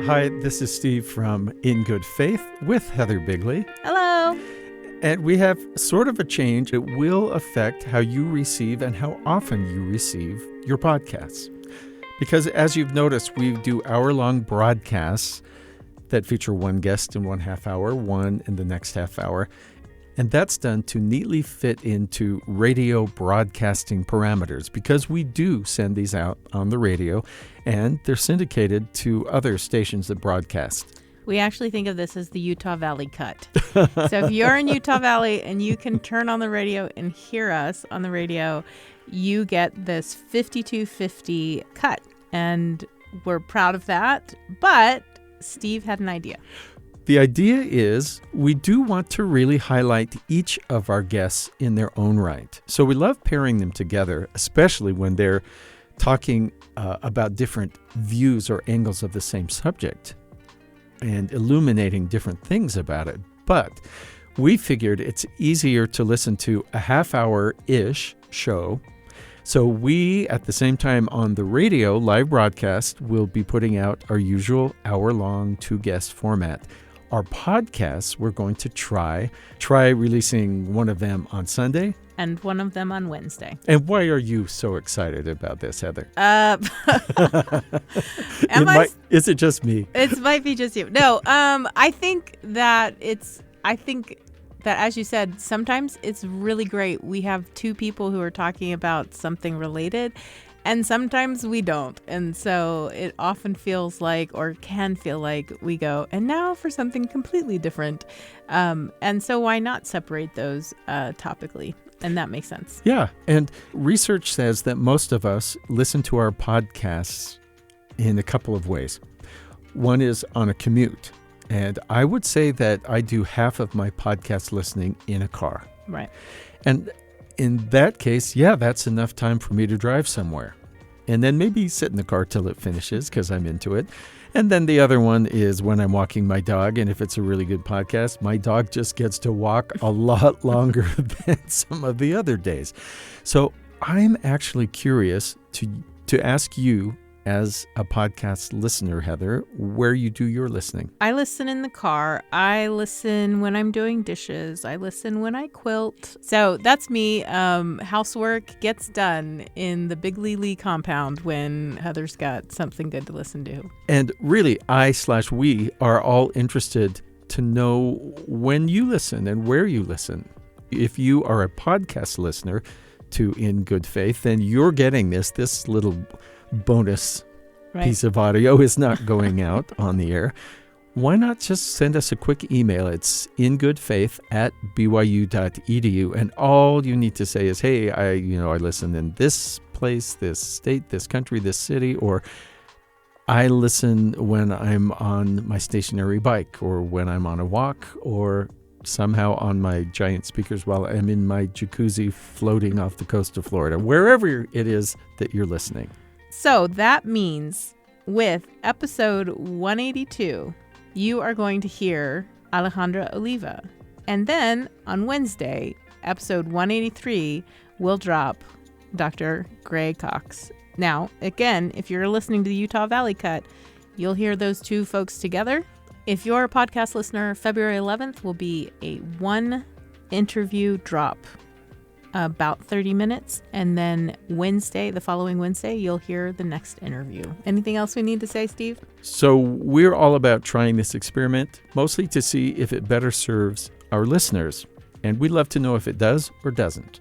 Hi, this is Steve from In Good Faith with Heather Bigley. Hello. And we have sort of a change. It will affect how you receive and how often you receive your podcasts. Because as you've noticed, we do hour-long broadcasts that feature one guest in 1/2 hour, one in the next half hour. And that's done to neatly fit into radio broadcasting parameters because we do send these out on the radio and they're syndicated to other stations that broadcast. We actually think of this as the Utah Valley cut. So if you're in Utah Valley and you can turn on the radio and hear us on the radio, you get this 5250 cut. And we're proud of that. But Steve had an idea. The idea is we do want to really highlight each of our guests in their own right. So we love pairing them together, especially when they're talking about different views or angles of the same subject and illuminating different things about it. But we figured it's easier to listen to a half-hour-ish show. So we, at the same time on the radio live broadcast, will be putting out our usual hour-long two-guest format. Our podcasts, we're going to try releasing one of them on Sunday. And one of them on Wednesday. And why are you so excited about this, Heather? Is it just me? It might be just you. No, I think that as you said, sometimes it's really great. We have two people who are talking about something related, and sometimes we don't. And so it often feels like, or can feel like, we go, and now for something completely different. And so why not separate those topically? And that makes sense. Yeah. And research says that most of us listen to our podcasts in a couple of ways. One is on a commute. And I would say that I do half of my podcast listening in a car. Right. And in that case, yeah, that's enough time for me to drive somewhere. And then maybe sit in the car till it finishes because I'm into it. And then the other one is when I'm walking my dog. And if it's a really good podcast, my dog just gets to walk a lot longer than some of the other days. So I'm actually curious to ask you, as a podcast listener, Heather, where you do your listening. I listen in the car. I listen when I'm doing dishes. I listen when I quilt. So that's me. Housework gets done in the Bigley Lee compound when Heather's got something good to listen to. And really, we are all interested to know when you listen and where you listen. If you are a podcast listener to In Good Faith, then you're getting this little bonus piece of audio is not going out on the air. Why not just send us a quick email? It's ingoodfaith@byu.edu, and all you need to say is, hey, I listen in this place, this state, this country, this city, or I listen when I'm on my stationary bike, or when I'm on a walk, or somehow on my giant speakers while I'm in my jacuzzi floating off the coast of Florida, wherever it is that you're listening. So that means with episode 182, you are going to hear Alejandra Oliva. And then on Wednesday, episode 183, will drop Dr. Gray Cox. Now, again, if you're listening to the Utah Valley Cut, you'll hear those two folks together. If you're a podcast listener, February 11th will be a one interview drop. About 30 minutes, and then the following Wednesday, you'll hear the next interview. Anything else we need to say, Steve? So we're all about trying this experiment, mostly to see if it better serves our listeners, and we'd love to know if it does or doesn't.